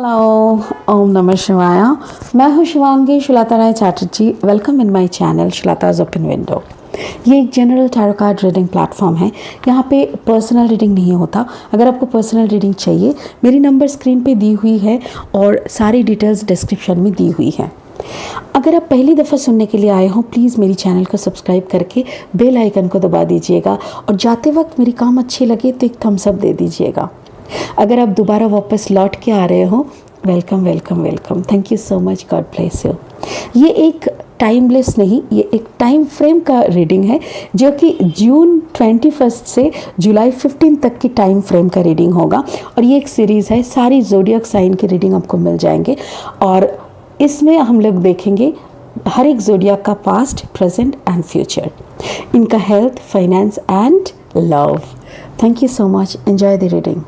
Hello, ओम नमः शिवाय। मैं हूँ Shivangi Shweta Rai Chatterjee. Welcome in my channel Shweta's open window. ये एक general tarot card reading platform है। यहाँ पे पर्सनल रीडिंग नहीं होता। अगर आपको पर्सनल रीडिंग चाहिए, मेरी नंबर स्क्रीन पे दी हुई है और सारी डिटेल्स डिस्क्रिप्शन में दी हुई है। अगर आप पहली दफ़ा सुनने के लिए आए हो, प्लीज़ मेरी चैनल को सब्सक्राइब करके बेल आइकन को दबा दीजिएगा और जाते वक्त मेरी काम अच्छी लगे तो एक थम्स अप दे दीजिएगा। अगर आप दोबारा वापस लौट के आ रहे हो, welcome welcome welcome. Thank you so much. God bless you. ये एक टाइमलेस नहीं, ये एक टाइम फ्रेम का रीडिंग है जो कि जून 21 से जुलाई 15 तक की टाइम फ्रेम का रीडिंग होगा। और ये एक सीरीज़ है, सारी ज़ोडिएक साइन की रीडिंग आपको मिल जाएंगे और इसमें हम लोग देखेंगे हर एक ज़ोडिएक का पास्ट, प्रेजेंट एंड फ्यूचर, इनका health, finance and love. Thank you so much. Enjoy the reading.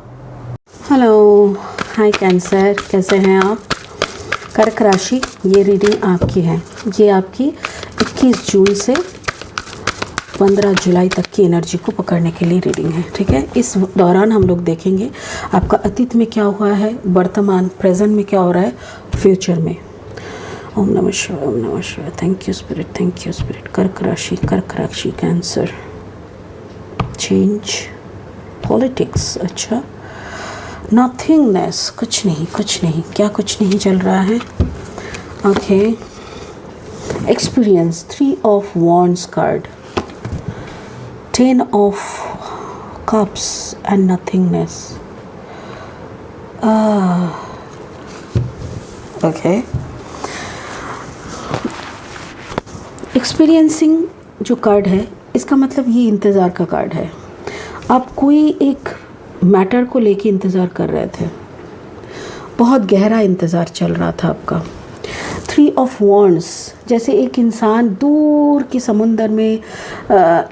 Hello, hi cancer, कैसे हैं आप? कर्क राशि, ये रीडिंग आपकी है। ये आपकी 21 जून से 15 जुलाई तक की एनर्जी को पकड़ने के लिए रीडिंग है, ठीक है। इस दौरान हम लोग देखेंगे आपका अतीत में क्या हुआ है, वर्तमान प्रेजेंट में क्या हो रहा है, फ्यूचर में। ओम नमः शिवाय, ओम नमः शिवाय। Thank you spirit, thank you spirit. कर्क राशि कैंसर, चेंज, पॉलिटिक्स, अच्छा, नथिंगनेस, कुछ नहीं, क्या कुछ नहीं चल रहा है। Okay, experience, 3 of wands card, 10 of cups and nothingness. Okay, experiencing जो कार्ड है, इसका मतलब ये इंतज़ार का कार्ड है। आप कोई एक मैटर को लेके इंतज़ार कर रहे थे, बहुत गहरा इंतज़ार चल रहा था आपका। 3 ऑफ वॉन्ड्स, जैसे एक इंसान दूर की समुंदर में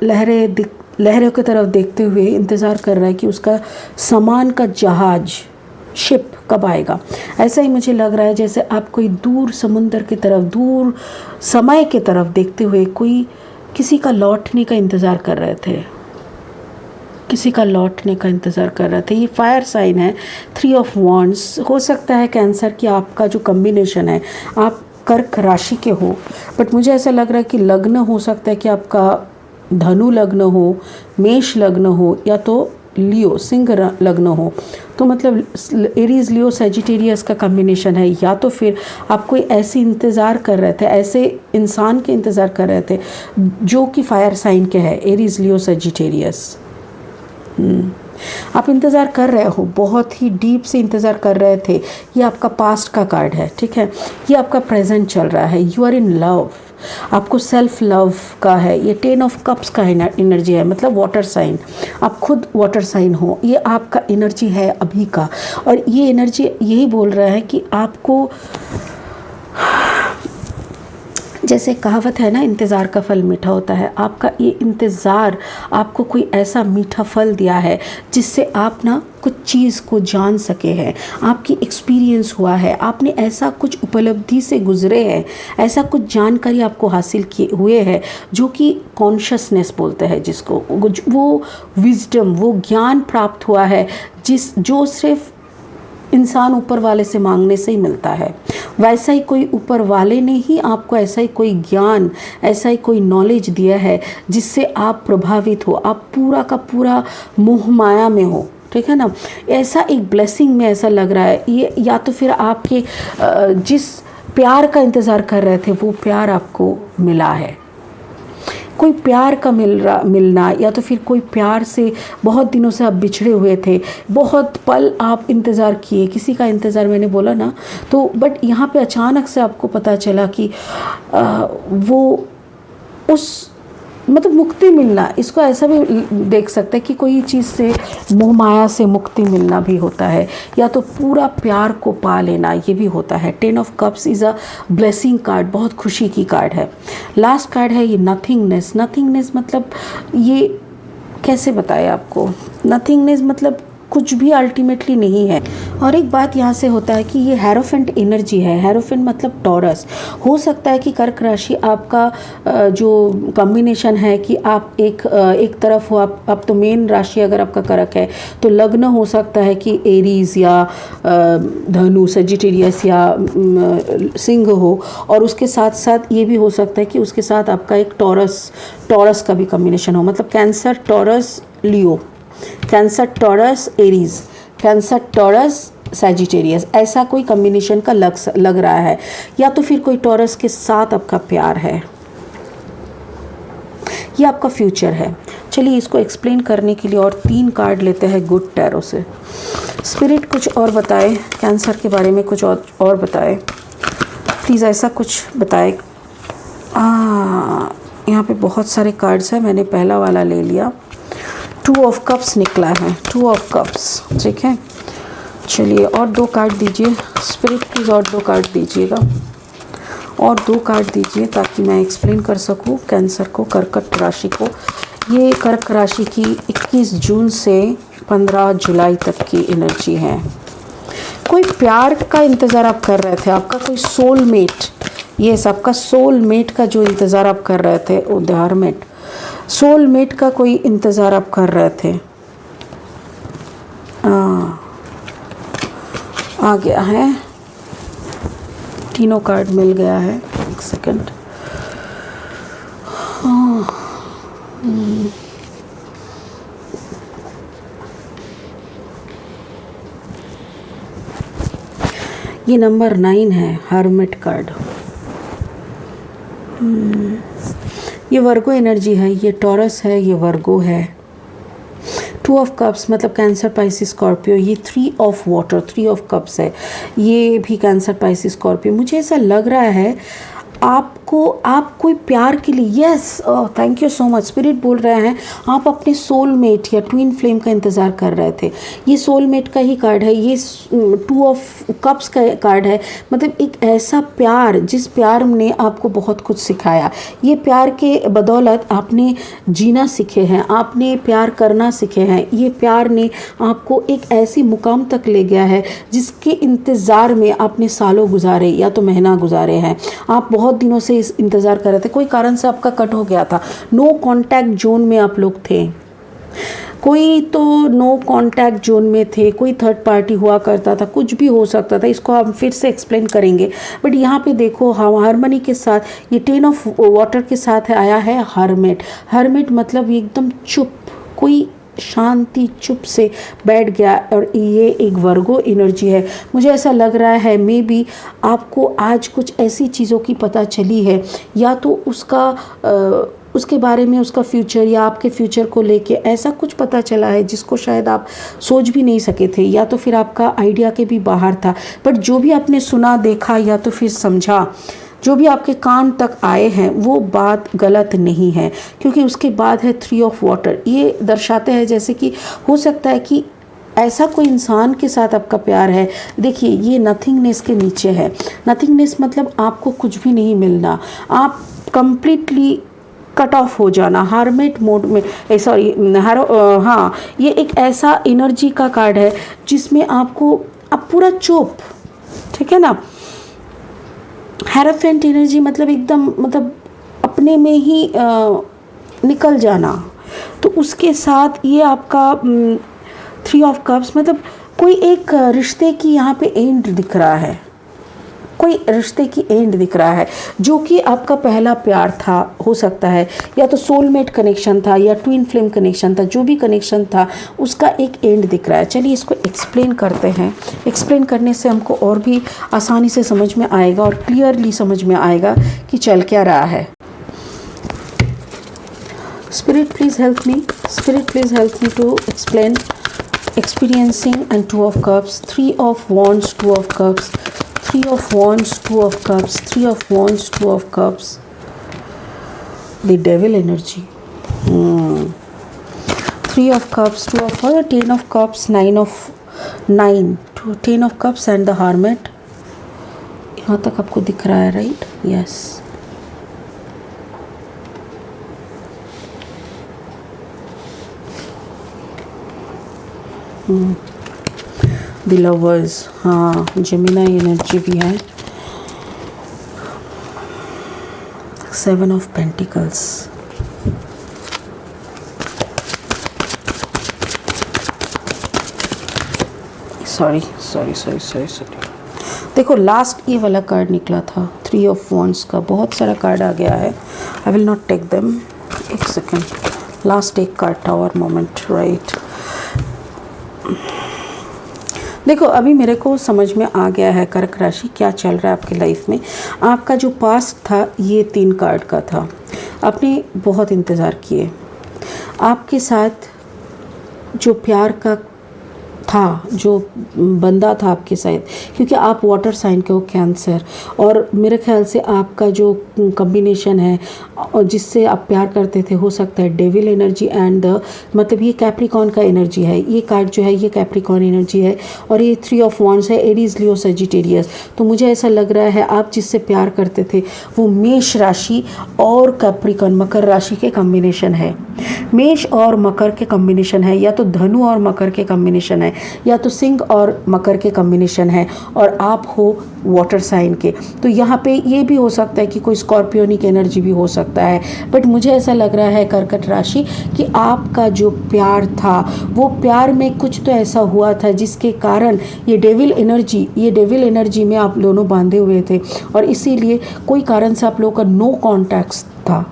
लहरों की तरफ देखते हुए इंतज़ार कर रहा है कि उसका सामान का जहाज, शिप कब आएगा। ऐसा ही मुझे लग रहा है जैसे आप कोई दूर समुंदर की तरफ, दूर समय की तरफ देखते हुए कोई किसी का लौटने का इंतज़ार कर रहे थे, किसी का लौटने का इंतज़ार कर रहे थे। ये फायर साइन है, 3 ऑफ वॉन्ड्स। हो सकता है कैंसर कि आपका जो कम्बिनेशन है, आप कर्क राशि के हो, बट मुझे ऐसा लग रहा है कि लग्न हो सकता है कि आपका धनु लग्न हो, मेष लग्न हो, या तो लियो, सिंह लग्न हो। तो मतलब एरीज, लियो, सेजिटेरियस का कम्बिनेशन है। या तो फिर आप कोई ऐसी इंतज़ार कर रहे थे, ऐसे इंसान के इंतज़ार कर रहे थे जो कि फायर साइन के है, एरीज, लियो, सेजिटेरियस। आप इंतज़ार कर रहे हो, बहुत ही डीप से इंतज़ार कर रहे थे। ये आपका पास्ट का कार्ड है, ठीक है। ये आपका प्रेजेंट चल रहा है। यू आर इन लव, आपको सेल्फ लव का है। ये 10 ऑफ कप्स का एनर्जी है, मतलब वाटर साइन। आप खुद वाटर साइन हो, ये आपका एनर्जी है अभी का। और ये एनर्जी यही बोल रहा है कि आपको, जैसे कहावत है ना, इंतज़ार का फल मीठा होता है। आपका ये इंतज़ार आपको कोई ऐसा मीठा फल दिया है जिससे आप ना कुछ चीज़ को जान सके हैं, आपकी एक्सपीरियंस हुआ है, आपने ऐसा कुछ उपलब्धि से गुजरे हैं, ऐसा कुछ जानकारी आपको हासिल किए हुए है जो कि कॉन्शियसनेस बोलते हैं जिसको, वो विजडम, वो ज्ञान प्राप्त हुआ है जो सिर्फ इंसान ऊपर वाले से मांगने से ही मिलता है। वैसा ही कोई ऊपर वाले ने ही आपको ऐसा ही कोई ज्ञान, ऐसा ही कोई नॉलेज दिया है जिससे आप प्रभावित हो, आप पूरा का पूरा मोह माया में हो, ठीक है ना। ऐसा एक ब्लेसिंग में ऐसा लग रहा है ये, या तो फिर आपके जिस प्यार का इंतज़ार कर रहे थे वो प्यार आपको मिला है। कोई प्यार का मिलना, या तो फिर कोई प्यार से बहुत दिनों से आप बिछड़े हुए थे, बहुत पल आप इंतज़ार किए, किसी का इंतज़ार मैंने बोला ना, तो बट यहाँ पे अचानक से आपको पता चला कि वो उस, मतलब मुक्ति मिलना, इसको ऐसा भी देख सकते हैं कि कोई चीज़ से, मोह माया से मुक्ति मिलना भी होता है, या तो पूरा प्यार को पा लेना, ये भी होता है। 10 of cups is a blessing card, बहुत खुशी की कार्ड है। लास्ट कार्ड है ये नथिंगनेस। नथिंगनेस मतलब ये कैसे बताए आपको, नथिंगनेस मतलब कुछ भी अल्टीमेटली नहीं है। और एक बात यहाँ से होता है कि ये हेरोफेंट एनर्जी है। हेरोफेंट मतलब टॉरस। हो सकता है कि कर्क राशि आपका जो कॉम्बिनेशन है कि आप एक तरफ हो, आप तो मेन राशि अगर आपका कर्क है तो लग्न हो सकता है कि एरीज या धनु सजिटेरियस या सिंह हो, और उसके साथ साथ ये भी हो सकता है कि उसके साथ आपका एक टॉरस का भी कॉम्बिनेशन हो, मतलब cancer Taurus Leo, cancer Taurus Aries, cancer Taurus Sagittarius, ऐसा कोई कॉम्बिनेशन का लग रहा है। या तो फिर कोई टॉरस के साथ आपका प्यार है, ये आपका फ्यूचर है। चलिए इसको एक्सप्लेन करने के लिए और 3 कार्ड लेते हैं गुड टैरो से। स्पिरिट कुछ और बताए, कैंसर के बारे में कुछ और बताए प्लीज़, ऐसा कुछ बताए। यहाँ पे बहुत सारे कार्ड्स हैं, मैंने पहला वाला ले लिया। 2 ऑफ कप्स निकला है, 2 ऑफ कप्स, ठीक है। चलिए और 2 कार्ड दीजिए स्पिरिट प्लीज़, और 2 कार्ड दीजिएगा, और 2 कार्ड दीजिए ताकि मैं एक्सप्लेन कर सकूं कैंसर को, कर्कट राशि को। ये कर्क राशि की 21 जून से 15 जुलाई तक की एनर्जी है। कोई प्यार का इंतज़ार आप कर रहे थे, आपका कोई सोलमेट, ये आपका सोलमेट का जो इंतज़ार आप कर रहे थे, उदाहरण सोलमेट का कोई इंतज़ार आप कर रहे थे। आ गया है, तीनों कार्ड मिल गया है। एक सेकंड, ये नंबर 9 है, हर्मिट कार्ड। ये वर्गो एनर्जी है, ये टॉरस है, ये वर्गो है। 2 ऑफ कप्स मतलब कैंसर पाइसिस स्कॉर्पियो। ये 3 ऑफ वाटर, 3 ऑफ कप्स है, ये भी कैंसर पाइसिस स्कॉर्पियो। मुझे ऐसा लग रहा है आप कोई प्यार के लिए, yes thank you so much, spirit बोल रहे हैं आप अपने सोलमेट या ट्विन फ्लेम का इंतज़ार कर रहे थे। ये सोलमेट का ही कार्ड है, ये 2 ऑफ कप्स का कार्ड है, मतलब एक ऐसा प्यार जिस प्यार ने आपको बहुत कुछ सिखाया। ये प्यार के बदौलत आपने जीना सीखे हैं, आपने प्यार करना सीखे हैं। ये प्यार ने आपको एक ऐसी मुकाम तक ले गया है जिसके इंतज़ार में आपने सालों गुजारे या तो महीना गुजारे हैं। आप बहुत दिनों से इस इंतज़ार कर रहे थे, कोई कारण से आपका कट हो गया था, नो कांटेक्ट जोन में आप लोग थे, कोई तो नो कांटेक्ट जोन में थे, कोई थर्ड पार्टी हुआ करता था, कुछ भी हो सकता था, इसको हम फिर से एक्सप्लेन करेंगे। बट यहाँ पे देखो हार्मनी के साथ ये 10 ऑफ वाटर के साथ आया है हर्मिट। हर्मिट मतलब एकदम चुप, कोई शांति चुप से बैठ गया, और ये एक वर्गो एनर्जी है। मुझे ऐसा लग रहा है मे बी आपको आज कुछ ऐसी चीज़ों की पता चली है, या तो उसके बारे में, उसका फ्यूचर या आपके फ्यूचर को लेके ऐसा कुछ पता चला है जिसको शायद आप सोच भी नहीं सके थे, या तो फिर आपका आइडिया के भी बाहर था। बट जो भी आपने सुना, देखा या तो फिर समझा, जो भी आपके कान तक आए हैं वो बात गलत नहीं है, क्योंकि उसके बाद है 3 ऑफ वाटर। ये दर्शाते हैं जैसे कि हो सकता है कि ऐसा कोई इंसान के साथ आपका प्यार है। देखिए ये नथिंगनेस के नीचे है। नथिंगनेस मतलब आपको कुछ भी नहीं मिलना, आप कंप्लीटली कट ऑफ हो जाना, हार्मेट मोड में, सॉरी हाँ, ये एक ऐसा एनर्जी का कार्ड है जिसमें आपको अब पूरा चुप, ठीक है ना। हेरोफेंट एनर्जी मतलब एकदम, मतलब अपने में ही निकल जाना। तो उसके साथ ये आपका 3 ऑफ कप्स मतलब कोई एक रिश्ते की यहाँ पे एंड दिख रहा है, कोई रिश्ते की एंड दिख रहा है, जो कि आपका पहला प्यार था, हो सकता है या तो सोलमेट कनेक्शन था या ट्विन फ्लेम कनेक्शन था, जो भी कनेक्शन था उसका एक एंड दिख रहा है। चलिए इसको एक्सप्लेन करते हैं। एक्सप्लेन करने से हमको और भी आसानी से समझ में आएगा और क्लियरली समझ में आएगा कि चल क्या रहा है। Spirit please help me, spirit please help me to explain experiencing and 2 of cups, 3 of wands, 2 of cups, 3 of wands, 2 of cups, 3 of wands, 2 of cups, the devil energy, 3 of cups, 2 of fire, 10 of cups, 9 of 9, 10 of cups and the hermit। यहाँ तक आपको दिख रहा है, right? Yes. The lovers, हाँ Gemini energy भी है। 7 of pentacles, sorry. देखो लास्ट ये वाला कार्ड निकला था 3 ऑफ वॉन्ड्स का, बहुत सारा कार्ड आ गया है। I will not take them, एक सेकेंड। लास्ट एक कार्ड टावर मोमेंट, राइट। देखो अभी मेरे को समझ में आ गया है कर्क राशि क्या चल रहा है आपकी लाइफ में। आपका जो पास्ट था ये 3 कार्ड का था, आपने बहुत इंतज़ार किए। आपके साथ जो प्यार का था, जो बंदा था आपके साथ, क्योंकि आप वाटर साइन के हो, कैंसर, और मेरे ख्याल से आपका जो कॉम्बिनेशन है और जिससे आप प्यार करते थे, हो सकता है डेविल एनर्जी एंड मतलब ये कैप्रिकॉन का एनर्जी है। ये कार्ड जो है ये कैप्रिकॉन एनर्जी है और ये 3 ऑफ वॉन्ड्स है, एरीज, लियो, सजिटेरियस। तो मुझे ऐसा लग रहा है आप जिससे प्यार करते थे वो मेष राशि और कैप्रिकॉन, मकर राशि के कॉम्बिनेशन है। मेष और मकर के कॉम्बिनेशन है, या तो धनु और मकर के कॉम्बिनेशन है, या तो सिंह और मकर के कॉम्बिनेशन है, और आप हो वाटर साइन के। तो यहाँ पे ये भी हो सकता है कि कोई स्कॉर्पियोनिक एनर्जी भी हो सकता है। बट मुझे ऐसा लग रहा है कर्कट राशि कि आपका जो प्यार था वो प्यार में कुछ तो ऐसा हुआ था जिसके कारण ये डेविल एनर्जी में आप दोनों बांधे हुए थे, और इसीलिए कोई कारण से आप लोगों का नो कॉन्टैक्ट था,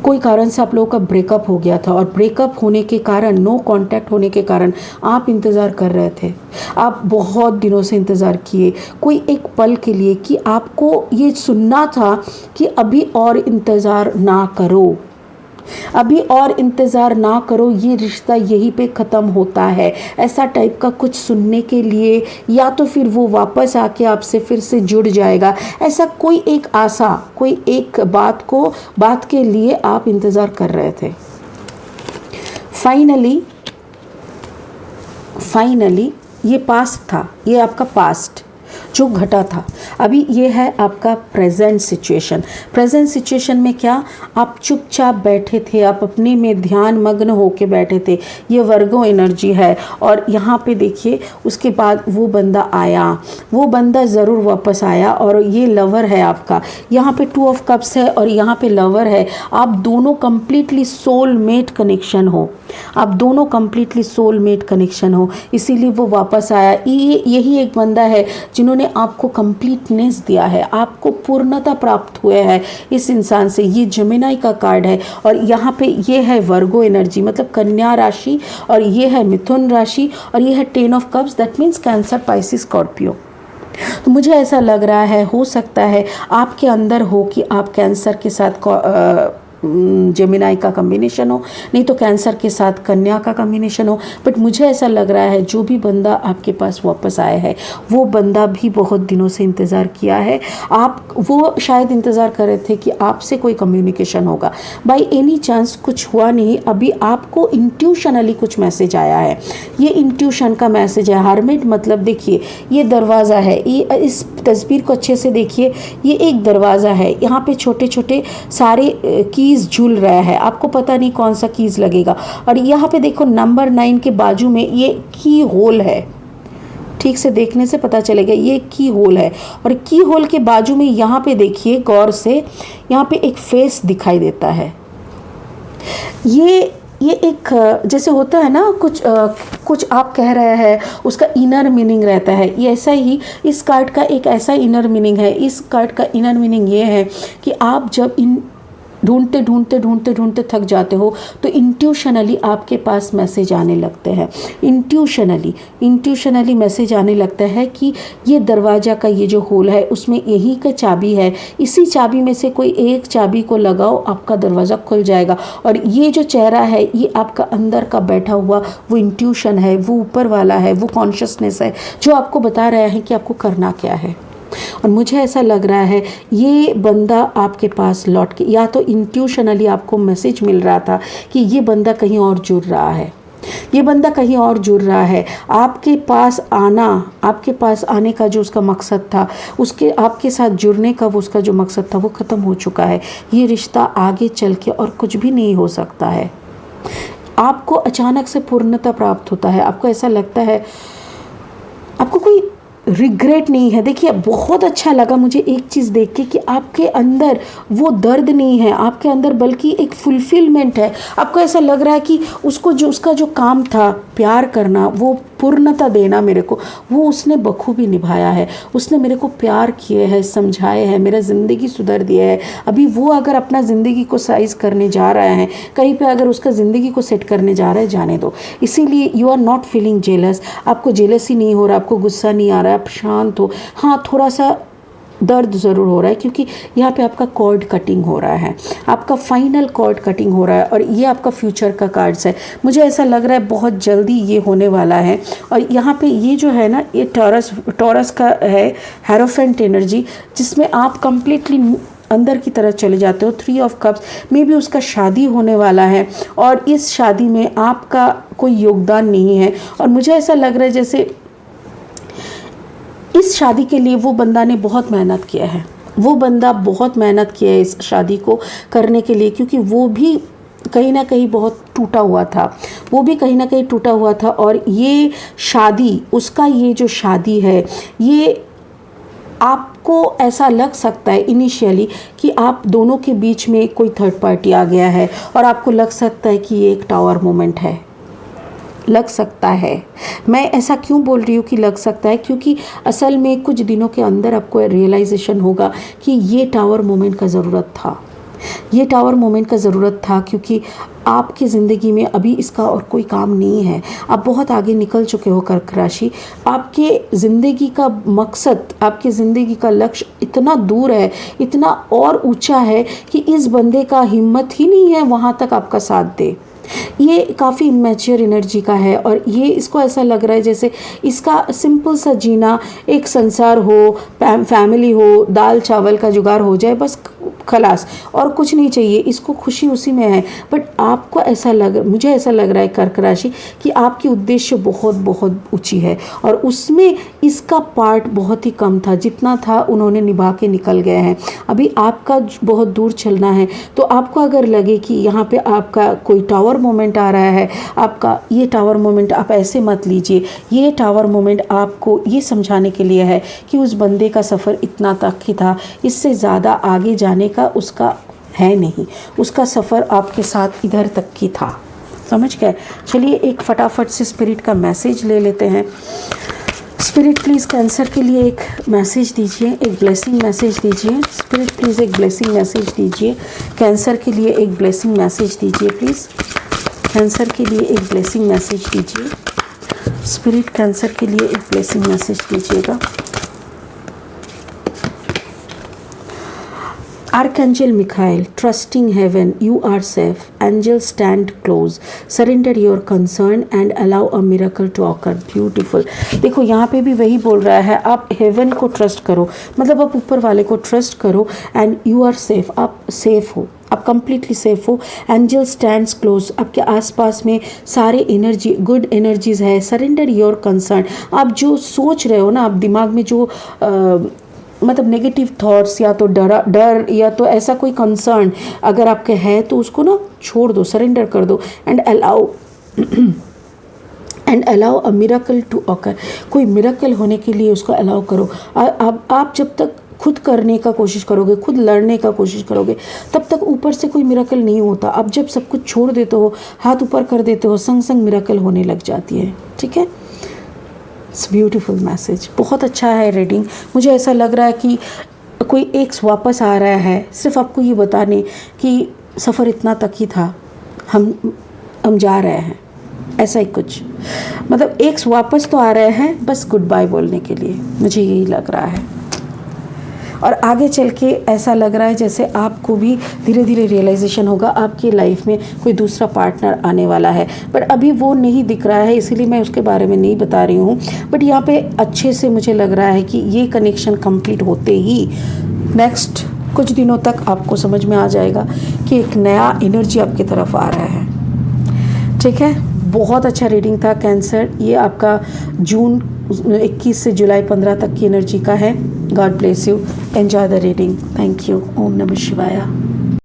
कोई कारण से आप लोगों का ब्रेकअप हो गया था, और ब्रेकअप होने के कारण, नो कांटेक्ट होने के कारण आप इंतज़ार कर रहे थे। आप बहुत दिनों से इंतज़ार किए कोई एक पल के लिए कि आपको ये सुनना था कि अभी और इंतज़ार ना करो, अभी और इंतज़ार ना करो, ये रिश्ता यहीं पे ख़त्म होता है, ऐसा टाइप का कुछ सुनने के लिए, या तो फिर वो वापस आके आपसे फिर से जुड़ जाएगा, ऐसा कोई एक आशा, कोई एक बात के लिए आप इंतज़ार कर रहे थे। फाइनली ये पास्ट था, ये आपका पास्ट जो घटा था। अभी ये है आपका प्रेजेंट सिचुएशन में क्या आप चुपचाप बैठे थे, आप अपने में ध्यान मग्न होके बैठे थे। ये वर्गो एनर्जी है, और यहाँ पे देखिए उसके बाद वो बंदा आया, वो बंदा ज़रूर वापस आया, और ये लवर है आपका। यहाँ पे 2 ऑफ कप्स है और यहाँ पे लवर है। आप दोनों कंप्लीटली सोलमेट कनेक्शन हो, आप दोनों कंप्लीटली सोलमेट कनेक्शन हो, इसीलिए वो वापस आया। यही एक बंदा है जिन्होंने आपको कंप्लीटनेस दिया है, आपको पूर्णता प्राप्त हुआ है इस इंसान से। ये जेमिनी का कार्ड है, और यहाँ पे ये है वर्गो एनर्जी, मतलब कन्या राशि, और ये है मिथुन राशि, और ये है 10 of cups, that means cancer, Pisces, Scorpio. तो मुझे ऐसा लग रहा है हो सकता है आपके अंदर हो कि आप कैंसर के साथ जेमिनी का कॉम्बिनेशन हो, नहीं तो कैंसर के साथ कन्या का कॉम्बिनेशन हो। बट मुझे ऐसा लग रहा है जो भी बंदा आपके पास वापस आया है वो बंदा भी बहुत दिनों से इंतज़ार किया है। वो शायद इंतज़ार कर रहे थे कि आपसे कोई कम्युनिकेशन होगा, बाय एनी चांस कुछ हुआ नहीं। अभी आपको इंट्यूशनली कुछ मैसेज आया है, ये इंट्यूशन का मैसेज है। हर्मिट मतलब देखिए ये दरवाज़ा है, ये इस तस्वीर को अच्छे से देखिए, ये एक दरवाज़ा है, यहाँ पे छोटे छोटे सारे कीज़ झूल रहा है, आपको पता नहीं कौन सा कीज़ लगेगा। और यहाँ पे देखो नंबर 9 के बाजू में ये की होल है, ठीक से देखने से पता चलेगा ये की होल है, और की होल के बाजू में यहाँ पे देखिए गौर से, यहाँ पे एक फेस दिखाई देता है। ये एक जैसे होता है ना, कुछ आप कह रहे हैं उसका इनर मीनिंग रहता है, ये ऐसा ही इस कार्ड का एक ऐसा इनर मीनिंग है। इस कार्ड का इनर मीनिंग ये है कि आप जब इन ढूंढते थक जाते हो तो इंट्यूशनली आपके पास मैसेज आने लगते हैं, इंट्यूशनली मैसेज आने लगता है कि ये दरवाज़ा का ये जो होल है उसमें यही का चाबी है, इसी चाबी में से कोई एक चाबी को लगाओ, आपका दरवाज़ा खुल जाएगा। और ये जो चेहरा है ये आपका अंदर का बैठा हुआ वो इंट्यूशन है, वो ऊपर वाला है, वो कॉन्शियसनेस है जो आपको बता रहा है कि आपको करना क्या है। और मुझे ऐसा लग रहा है ये बंदा आपके पास लौट के, या तो इंट्यूशनली आपको मैसेज मिल रहा था कि ये बंदा कहीं और जुड़ रहा है, ये बंदा कहीं और जुड़ रहा है। आपके पास आने का जो उसका मकसद था, उसके आपके साथ जुड़ने का वो उसका जो मकसद था वो ख़त्म हो चुका है। ये रिश्ता आगे चल के और कुछ भी नहीं हो सकता है। आपको अचानक से पूर्णता प्राप्त होता है, आपको ऐसा लगता है, आपको कोई रिग्रेट नहीं है। देखिए बहुत अच्छा लगा मुझे एक चीज़ देख के कि आपके अंदर वो दर्द नहीं है, आपके अंदर बल्कि एक फुलफिलमेंट है। आपको ऐसा लग रहा है कि उसका जो काम था प्यार करना, वो पूर्णता देना मेरे को, वो उसने बखूबी निभाया है। उसने मेरे को प्यार किए है, समझाए है, मेरा ज़िंदगी सुधर दिया है। अभी वो अगर अपना ज़िंदगी को साइज करने जा रहा है, कहीं पे अगर उसका ज़िंदगी को सेट करने जा रहा है, जाने दो। इसीलिए you are not feeling jealous, आपको जेलसी नहीं हो रहा, आपको गुस्सा नहीं आ रहा है, आप शांत हो। हाँ, थोड़ा सा दर्द ज़रूर हो रहा है क्योंकि यहाँ पे आपका कॉर्ड कटिंग हो रहा है, आपका फाइनल कॉर्ड कटिंग हो रहा है, और ये आपका फ्यूचर का कार्ड्स है। मुझे ऐसा लग रहा है बहुत जल्दी ये होने वाला है। और यहाँ पे ये जो है ना, ये टॉरस का है हेरोफेंट एनर्जी, जिसमें आप कंप्लीटली अंदर की तरफ चले जाते हो। 3 ऑफ कप्स में भी उसका शादी होने वाला है, और इस शादी में आपका कोई योगदान नहीं है। और मुझे ऐसा लग रहा है जैसे इस शादी के लिए वो बंदा ने बहुत मेहनत किया है, वो बंदा बहुत मेहनत किया है इस शादी को करने के लिए, क्योंकि वो भी कहीं ना कहीं बहुत टूटा हुआ था, वो भी कहीं ना कहीं टूटा हुआ था। और ये शादी, उसका ये जो शादी है, ये आपको ऐसा लग सकता है इनिशियली कि आप दोनों के बीच में कोई थर्ड पार्टी आ गया है, और आपको लग सकता है कि ये एक टावर मोमेंट है, लग सकता है। मैं ऐसा क्यों बोल रही हूँ कि लग सकता है, क्योंकि असल में कुछ दिनों के अंदर आपको रियलाइजेशन होगा कि ये टावर मोमेंट का ज़रूरत था, ये टावर मोमेंट का ज़रूरत था, क्योंकि आपकी ज़िंदगी में अभी इसका और कोई काम नहीं है। आप बहुत आगे निकल चुके हो कर्क राशि। आपके ज़िंदगी का मकसद, आपकी ज़िंदगी का लक्ष्य इतना दूर है, इतना और ऊंचा है कि इस बंदे का हिम्मत ही नहीं है वहाँ तक आपका साथ दे। ये काफ़ी इमेच्योर एनर्जी का है, और ये इसको ऐसा लग रहा है जैसे इसका सिंपल सा जीना, एक संसार हो, फैमिली हो, दाल चावल का जुगाड़ हो जाए, बस खलास, और कुछ नहीं चाहिए, इसको खुशी उसी में है। बट आपको ऐसा मुझे ऐसा लग रहा है कर्क राशि कि आपकी उद्देश्य बहुत बहुत ऊंची है, और उसमें इसका पार्ट बहुत ही कम था, जितना था उन्होंने निभा के निकल गए हैं। अभी आपका बहुत दूर चलना है। तो आपको अगर लगे कि यहाँ पे आपका कोई टावर मोमेंट आ रहा है, आपका ये टावर मोमेंट आप ऐसे मत लीजिए। ये टावर मोमेंट आपको ये समझाने के लिए है कि उस बंदे का सफ़र इतना तक ही था, इससे ज़्यादा आगे जाने का उसका है नहीं, उसका सफ़र आपके साथ इधर तक की था। समझ गए? चलिए एक फटाफट से स्पिरिट का मैसेज ले लेते हैं। स्पिरिट प्लीज़ कैंसर के लिए एक मैसेज दीजिए, एक ब्लेसिंग मैसेज दीजिए। स्पिरिट प्लीज़ एक ब्लेसिंग मैसेज दीजिए कैंसर के लिए, एक ब्लेसिंग मैसेज दीजिए प्लीज़। कैंसर के लिए एक ब्लेसिंग मैसेज दीजिए। स्पिरिट कैंसर के लिए एक ब्लेसिंग मैसेज दीजिएगा। Archangel Michael, trusting heaven, you are safe. Angels stand close. Surrender your concern and allow a miracle to occur. Beautiful. देखो यहाँ पे भी वही बोल रहा है, आप हेवन को ट्रस्ट करो, मतलब आप ऊपर वाले को ट्रस्ट करो, एंड यू आर सेफ, आप सेफ हो, आप कंप्लीटली सेफ हो। एंजल स्टैंड्स क्लोज, आपके आसपास में सारे एनर्जी, गुड एनर्जीज है। सरेंडर योर कंसर्न, आप जो सोच रहे हो ना, आप दिमाग में जो मतलब नेगेटिव थॉट्स, या तो डर या तो ऐसा कोई कंसर्न अगर आपके है, तो उसको ना छोड़ दो, सरेंडर कर दो, and allow a miracle to occur. कोई मिरेकल होने के लिए उसको अलाउ करो। आप जब तक खुद करने का कोशिश करोगे, खुद लड़ने का कोशिश करोगे, तब तक ऊपर से कोई मिरेकल नहीं होता। अब जब सब कुछ छोड़ देते हो, हाथ ऊपर कर देते हो, संग संग मिरेकल होने लग जाती है। ठीक है, इट्स ब्यूटीफुल मैसेज, बहुत अच्छा है रीडिंग। मुझे ऐसा लग रहा है कि कोई एक्स वापस आ रहा है, सिर्फ आपको ये बताने कि सफ़र इतना तक ही था, हम जा रहे हैं, ऐसा ही कुछ। मतलब एक्स वापस तो आ रहे हैं बस गुड बाय बोलने के लिए, मुझे यही लग रहा है। और आगे चल के ऐसा लग रहा है जैसे आपको भी धीरे धीरे रियलाइजेशन होगा आपकी लाइफ में कोई दूसरा पार्टनर आने वाला है, बट अभी वो नहीं दिख रहा है, इसीलिए मैं उसके बारे में नहीं बता रही हूँ। बट यहाँ पे अच्छे से मुझे लग रहा है कि ये कनेक्शन कंप्लीट होते ही नेक्स्ट कुछ दिनों तक आपको समझ में आ जाएगा कि एक नया एनर्जी आपकी तरफ आ रहा है। ठीक है, बहुत अच्छा रीडिंग था कैंसर। ये आपका जून 21 से जुलाई 15 तक की एनर्जी का है। God bless you, enjoy the reading. Thank you. ओम नमः शिवाय।